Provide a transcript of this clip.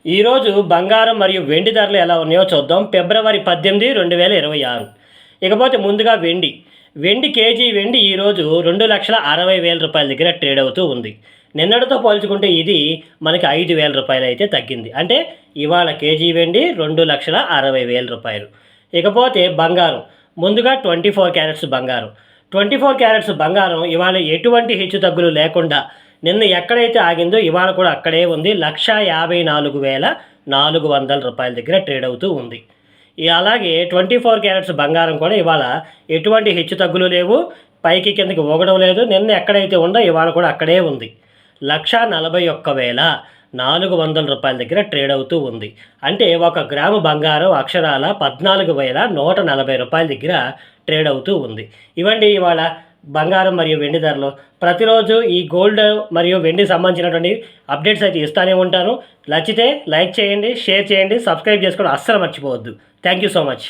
ఈరోజు బంగారం మరియు వెండి ధరలు ఎలా ఉన్నాయో చూద్దాం. ఫిబ్రవరి 18, 2026. ఇకపోతే ముందుగా వెండి కేజీ వెండి ఈరోజు 2,60,000 రూపాయల దగ్గర ట్రేడ్ అవుతూ ఉంది. నిన్నటితో పోల్చుకుంటే ఇది మనకి 5,000 రూపాయలు అయితే తగ్గింది. అంటే ఇవాళ కేజీ వెండి 2,60,000 రూపాయలు. ఇకపోతే బంగారం, ముందుగా 24 క్యారెట్స్ బంగారం. 24 క్యారెట్స్ బంగారం ఇవాళ ఎటువంటి హెచ్చు తగ్గులు లేకుండా నిన్న ఎక్కడైతే ఆగిందో ఇవాళ కూడా అక్కడే ఉంది. 1,54,400 రూపాయల దగ్గర ట్రేడ్ అవుతూ ఉంది. అలాగే 24 క్యారెట్స్ బంగారం కూడా ఇవాళ ఎటువంటి హెచ్చు తగ్గులు లేవు, పైకి కిందకి ఊగడం లేదు. నిన్న ఎక్కడైతే ఉందో ఇవాళ కూడా అక్కడే ఉంది. 1,41,400 రూపాయల దగ్గర ట్రేడ్ అవుతూ ఉంది. అంటే 1 గ్రాము బంగారం అక్షరాల 14,140 రూపాయల దగ్గర ట్రేడ్ అవుతూ ఉంది. ఇవండి ఇవాళ బంగారం మరియు వెండి ధరలు. ప్రతిరోజు ఈ గోల్డ్ మరియు వెండికి సంబంధించినటువంటి అప్డేట్స్ అయితే ఇస్తూనే ఉంటాను. నచ్చితే లైక్ చేయండి, షేర్ చేయండి, సబ్స్క్రైబ్ చేసుకోవడం అస్సలు మర్చిపోవద్దు. Thank you so much.